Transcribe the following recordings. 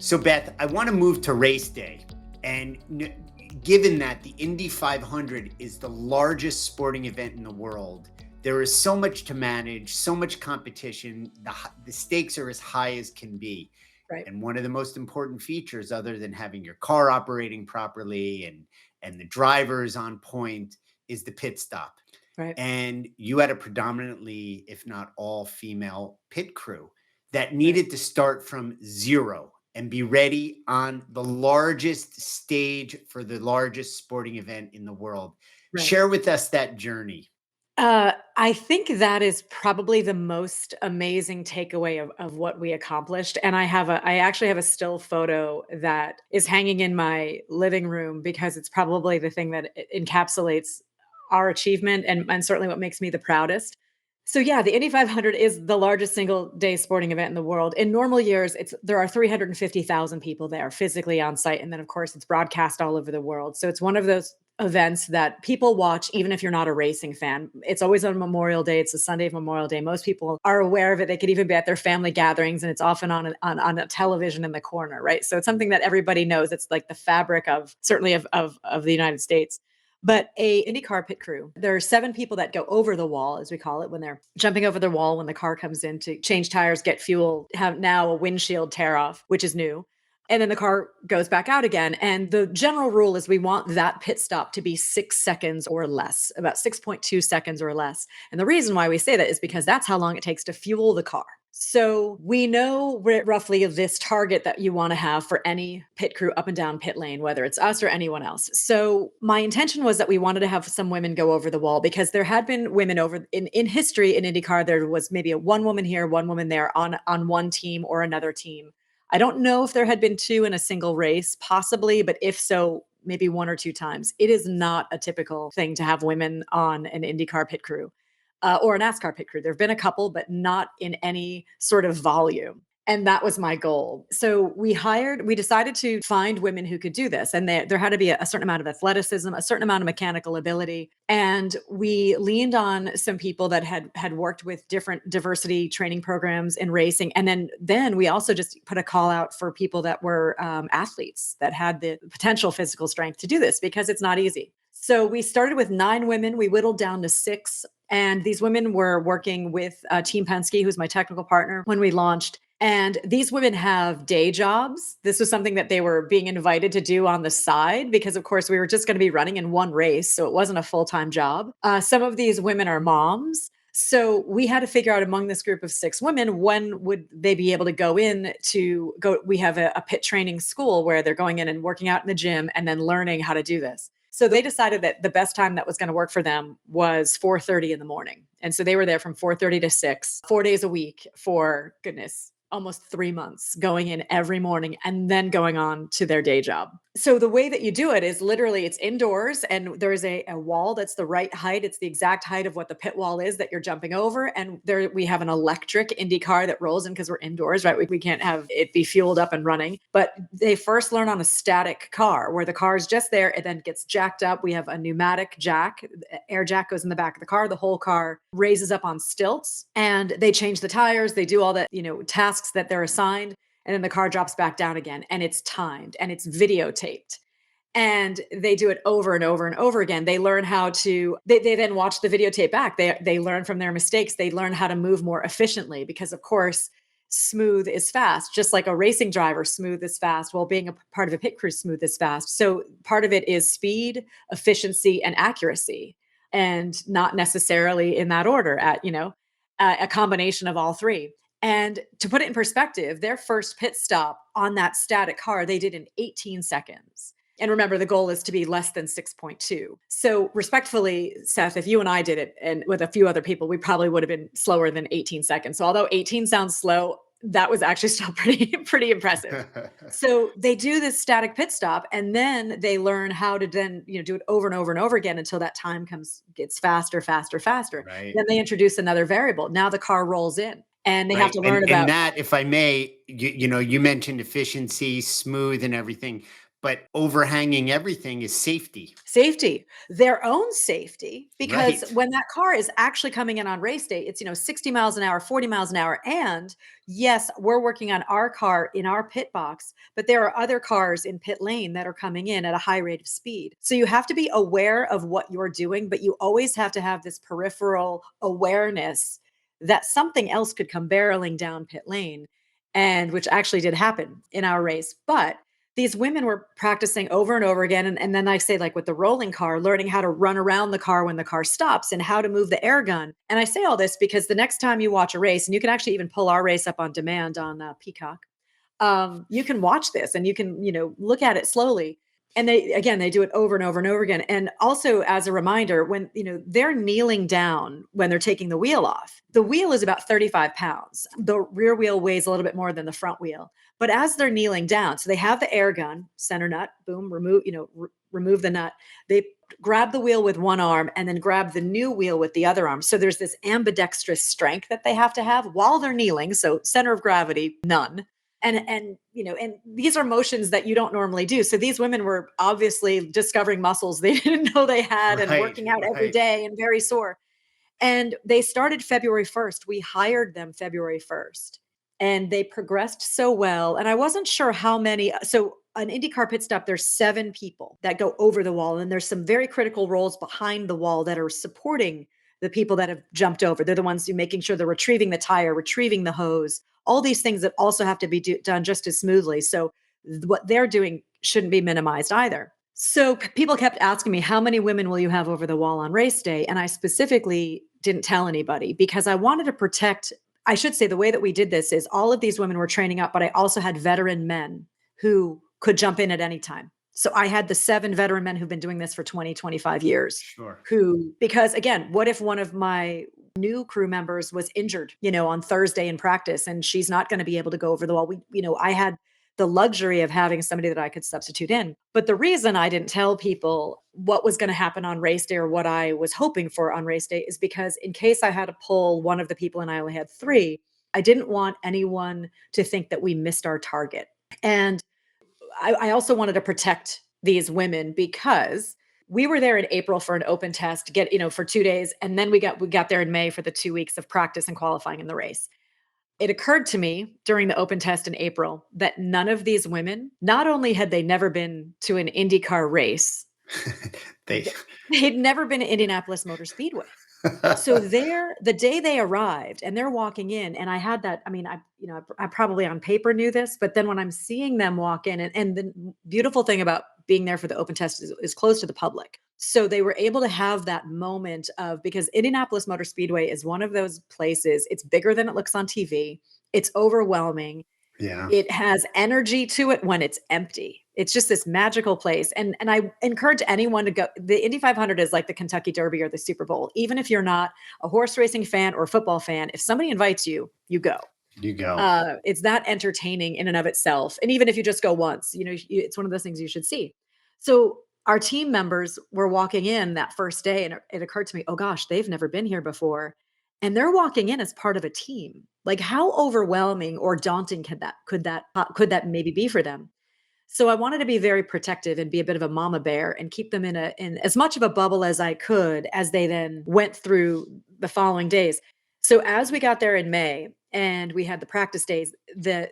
So Beth, I want to move to race day. And given that the Indy 500 is the largest sporting event in the world, there is so much to manage, so much competition. The stakes are as high as can be. Right. And one of the most important features, other than having your car operating properly and the drivers on point, is the pit stop. Right. And you had a predominantly, if not all female pit crew that needed to start from zero and be ready on the largest stage for the largest sporting event in the world. Right. Share with us that journey. I think that is probably the most amazing takeaway of what we accomplished. And I actually have a still photo that is hanging in my living room because it's probably the thing that encapsulates our achievement and certainly what makes me the proudest. So yeah, the Indy 500 is the largest single day sporting event in the world. In normal years, there are 350,000 people there physically on site, and then of course it's broadcast all over the world. So it's one of those events that people watch even if you're not a racing fan. It's always on Memorial Day. It's the Sunday of Memorial Day. Most people are aware of it. They could even be at their family gatherings, and it's often on a television in the corner, right? So it's something that everybody knows. It's like the fabric of certainly of the United States. But a IndyCar pit crew, there are 7 people that go over the wall, as we call it, when they're jumping over the wall when the car comes in to change tires, get fuel, have now a windshield tear off, which is new. And then the car goes back out again. And the general rule is we want that pit stop to be 6 seconds or less, about 6.2 seconds or less. And the reason why we say that is because that's how long it takes to fuel the car. So we know roughly this target that you want to have for any pit crew up and down pit lane, whether it's us or anyone else. So my intention was that we wanted to have some women go over the wall because there had been women over in history in IndyCar. There was maybe one woman here, one woman there on one team or another team. I don't know if there had been 2 in a single race, possibly, but if so, maybe 1 or 2 times. It is not a typical thing to have women on an IndyCar pit crew. Or a NASCAR pit crew. There have been a couple, but not in any sort of volume. And that was my goal. So we decided to find women who could do this. And there had to be a certain amount of athleticism, a certain amount of mechanical ability. And we leaned on some people that had worked with different diversity training programs in racing. And then we also just put a call out for people that were athletes that had the potential physical strength to do this because it's not easy. So we started with 9 women. We whittled down to 6. And these women were working with Team Penske, who's my technical partner, when we launched. And these women have day jobs. This was something that they were being invited to do on the side because, of course, we were just going to be running in one race. So it wasn't a full-time job. Some of these women are moms. So we had to figure out among this group of 6 women, when would they be able to go in to go? We have a pit training school where they're going in and working out in the gym and then learning how to do this. So they decided that the best time that was going to work for them was 4:30 in the morning. And so they were there from 4:30 to 6, 4 days a week for goodness, almost 3 months, going in every morning and then going on to their day job. So the way that you do it is literally it's indoors and there is a wall that's the right height. It's the exact height of what the pit wall is that you're jumping over. And there we have an electric Indy car that rolls in because we're indoors, right? We can't have it be fueled up and running. But they first learn on a static car where the car is just there. It then gets jacked up. We have a pneumatic jack. Air jack goes in the back of the car. The whole car raises up on stilts and they change the tires. They do all the, tasks that they're assigned. And then the car drops back down again and it's timed and it's videotaped. And they do it over and over and over again. They learn how to, they then watch the videotape back. They learn from their mistakes. They learn how to move more efficiently because, of course, smooth is fast. Just like a racing driver, smooth is fast. Well, being a part of a pit crew, smooth is fast. So part of it is speed, efficiency, and accuracy, and not necessarily in that order a combination of all 3. And to put it in perspective, their first pit stop on that static car, they did in 18 seconds. And remember, the goal is to be less than 6.2. So respectfully, Seth, if you and I did it and with a few other people, we probably would have been slower than 18 seconds. So although 18 sounds slow, that was actually still pretty impressive. So they do this static pit stop and then they learn how to then, do it over and over and over again until that time gets faster, faster, faster. Right. Then they introduce another variable. Now the car rolls in. And they have to learn and about that, if I may, you mentioned efficiency, smooth and everything. but overhanging everything is safety. Safety, their own safety, because Right. when that car is actually coming in on race day, it's, 60 miles an hour, 40 miles an hour. And yes, we're working on our car in our pit box, but there are other cars in pit lane that are coming in at a high rate of speed. So you have to be aware of what you're doing, but you always have to have this peripheral awareness that something else could come barreling down pit lane, and which actually did happen in our race. But these women were practicing over and over again. And then I say, like with the rolling car, learning how to run around the car when the car stops and how to move the air gun. And I say all this because the next time you watch a race, and you can actually even pull our race up on demand on Peacock, you can watch this and you can, look at it slowly. And they do it over and over and over again. And also, as a reminder, when, they're kneeling down when they're taking the wheel off, the wheel is about 35 pounds. The rear wheel weighs a little bit more than the front wheel. But as they're kneeling down, so they have the air gun, center nut, boom, remove, remove the nut. They grab the wheel with one arm and then grab the new wheel with the other arm. So there's this ambidextrous strength that they have to have while they're kneeling. So center of gravity, none. And these are motions that you don't normally do. So these women were obviously discovering muscles they didn't know they had, and Right. working out every Right. day and very sore. And they started February 1st. We hired them February 1st, and they progressed so well. And I wasn't sure how many. So an IndyCar pit stop, there's 7 people that go over the wall, and there's some very critical roles behind the wall that are supporting the people that have jumped over. They're the ones who making sure they're retrieving the tire, retrieving the hose, all these things that also have to be done just as smoothly. So what they're doing shouldn't be minimized either. So people kept asking me, how many women will you have over the wall on race day? And I specifically didn't tell anybody because I wanted to protect. I should say the way that we did this is all of these women were training up, but I also had veteran men who could jump in at any time. So I had the 7 veteran men who've been doing this for 20, 25 years Sure. who, because again, what if one of my new crew members was injured, on Thursday in practice, and she's not going to be able to go over the wall? I had the luxury of having somebody that I could substitute in. But the reason I didn't tell people what was going to happen on race day or what I was hoping for on race day is because in case I had to pull one of the people and I only had 3, I didn't want anyone to think that we missed our target. And I also wanted to protect these women because we were there in April for an open test, for 2 days, and then we got there in May for the 2 weeks of practice and qualifying in the race. It occurred to me during the open test in April that none of these women, not only had they never been to an IndyCar race, They they'd never been to Indianapolis Motor Speedway. So the day they arrived and they're walking in, and I had that. I mean, I probably on paper knew this, but then when I'm seeing them walk in, and the beautiful thing about being there for the open test is close to the public. So they were able to have that moment of, because Indianapolis Motor Speedway is one of those places. It's bigger than it looks on TV. It's overwhelming. Yeah. It has energy to it when it's empty. It's just this magical place. And I encourage anyone to go. The Indy 500 is like the Kentucky Derby or the Super Bowl. Even if you're not a horse racing fan or a football fan, if somebody invites you, you go. You go. It's that entertaining in and of itself. And even if you just go once, it's one of those things you should see. So our team members were walking in that first day, and it occurred to me, oh gosh, they've never been here before. And they're walking in as part of a team. Like, how overwhelming or daunting could that maybe be for them? So I wanted to be very protective and be a bit of a mama bear and keep them in as much of a bubble as I could as they then went through the following days. So as we got there in May and we had the practice days,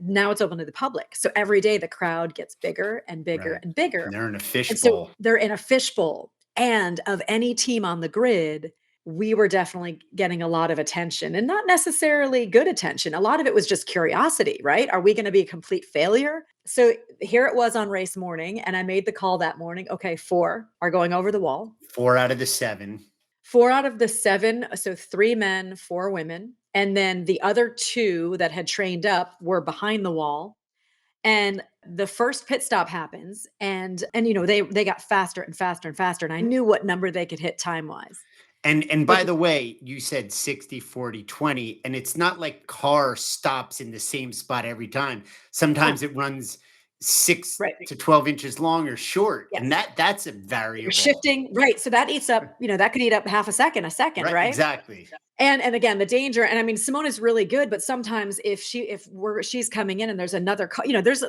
now it's open to the public. So every day the crowd gets bigger and bigger Right. and And bigger. they're in a And so fishbowl. they're in a fishbowl. And of any team on the grid, we were definitely getting a lot of attention, and not necessarily good attention. A lot of it was just curiosity, right? Are we going to be a complete failure? So here it was on race morning, and I made the call that morning. Okay, 4 are going over the wall. 4 out of the 7. 4 out of the 7, so 3 men, 4 women. And then the other 2 that had trained up were behind the wall. And the first pit stop happens, and they got faster and faster and faster, and I knew what number they could hit time-wise. And But by the way, you said 60, 40, 20, and it's not like car stops in the same spot every time. oh, Sometimes it runs 6 Right. to 12 inches long or short. And Yes. that's a You're variable. shifting, right, so that eats up, that could eat up half a second, Right, right? exactly. And again, the danger, and I mean, Simone is really good, but sometimes she's coming in and there's another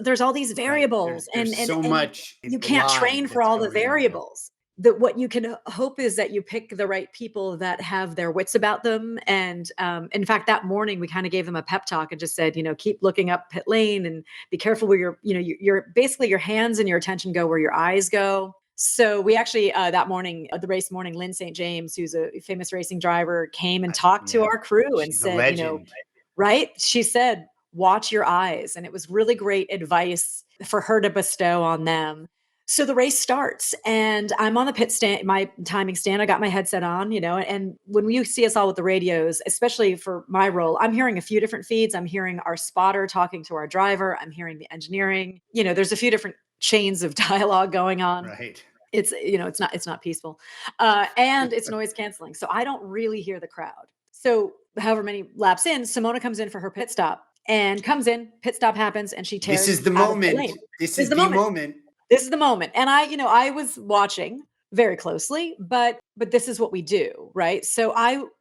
there's all these Right. variables, There's so and much you can't train live for that's all the going on. variables. That what you can hope is that you pick the right people that have their wits about them. And in fact, that morning we kind of gave them a pep talk and just said, keep looking up pit lane and be careful where your basically your hands and your attention go where your eyes go. So we actually that morning, the race morning, Lynn St. James, who's a famous racing driver, came and talked to Yeah. our crew and She's a said, legend. right? She said, watch your eyes. And it was really great advice for her to bestow on them. So the race starts and I'm on the pit stand, my timing stand. I got my headset on, and when you see us all with the radios, especially for my role, I'm hearing a few different feeds. I'm hearing our spotter talking to our driver. I'm hearing the engineering. There's a few different chains of dialogue going on. Right. It's not peaceful, and it's noise canceling, so I don't really hear the crowd. So however many laps in, Simona comes in for her pit stop and comes in. Pit stop happens, and she This tears is the out of pit moment. lane. This This is is the the moment. moment. This is the moment, and I was watching very closely, but this is what we do, right? So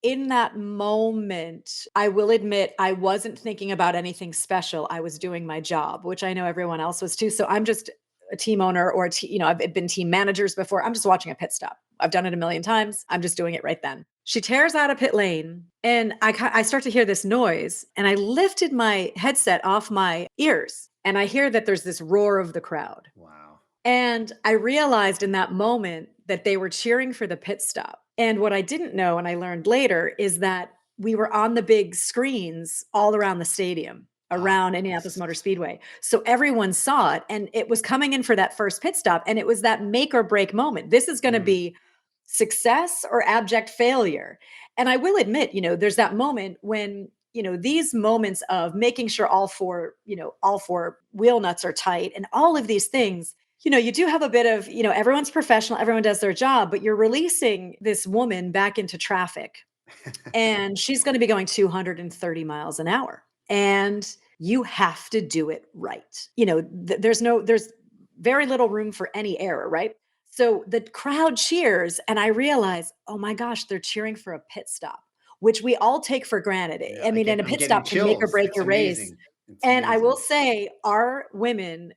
in that moment, I will admit I wasn't thinking about anything special. I was doing my job, which I know everyone else was too. So I'm just a team owner or I've been team managers before. I'm just watching a pit stop. I've done it a million times. I'm just doing it right then. She tears out of pit lane and I start to hear this noise and I lifted my headset off my ears and I hear that there's this roar of the crowd. Wow. And I realized in that moment that they were cheering for the pit stop. And what I didn't know, and I learned later, is that we were on the big screens all around the stadium, around Indianapolis Motor Speedway. So everyone saw it and it was coming in for that first pit stop. And it was that make or break moment. This is going to be success or abject failure. And I will admit, there's that moment when these moments of making sure all four wheel nuts are tight and all of these things, you do have a bit of, everyone's professional, everyone does their job, but you're releasing this woman back into traffic and she's going to be going 230 miles an hour. And you have to do it right. There's very little room for any error, right? So the crowd cheers and I realize, oh my gosh, they're cheering for a pit stop, which we all take for granted. Yeah, I mean, and a I'm pit getting stop can make or chills. break It's your race. amazing. It's And I will amazing. say our women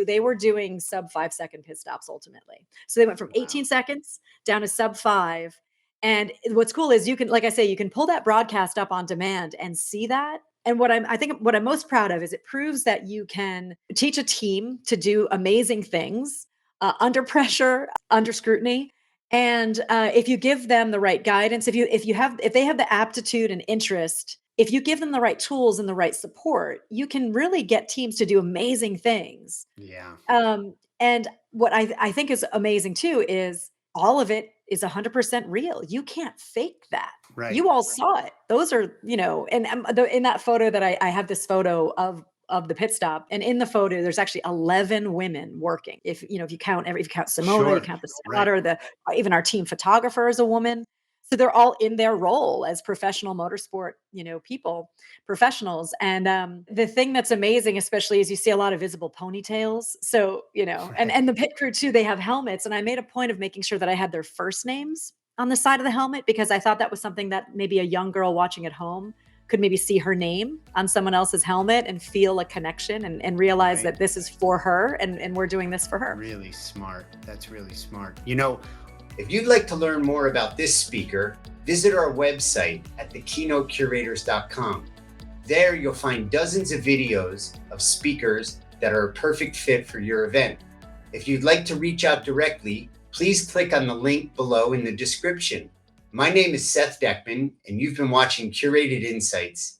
they were doing sub 5 second pit stops ultimately. So they went from 18 Wow. seconds down to sub 5. And what's cool is you can, like I say, you can pull that broadcast up on demand and see that. And I think what I'm most proud of is it proves that you can teach a team to do amazing things under pressure, under scrutiny. And if you give them the right guidance, if they have the aptitude and interest, if you give them the right tools and the right support, you can really get teams to do amazing things. Yeah. And what I think is amazing too is all of it is 100% real. You can't fake that. Right. You all saw it. Those are, and in that photo that I have this photo of the pit stop, and in the photo there's actually 11 women working. If you count Simona, you Sure. count the Right. spotter, even our team photographer is a woman. So they're all in their role as professional motorsport, professionals. And the thing that's amazing, especially, is you see a lot of visible ponytails. So, and the pit crew too, they have helmets. And I made a point of making sure that I had their first names on the side of the helmet because I thought that was something that maybe a young girl watching at home could maybe see her name on someone else's helmet and feel a connection and realize that this is for her and we're doing this for her. Really smart. That's really smart. If you'd like to learn more about this speaker, visit our website at thekeynotecurators.com. There you'll find dozens of videos of speakers that are a perfect fit for your event. If you'd like to reach out directly, please click on the link below in the description. My name is Seth Deckman, and you've been watching Curated Insights.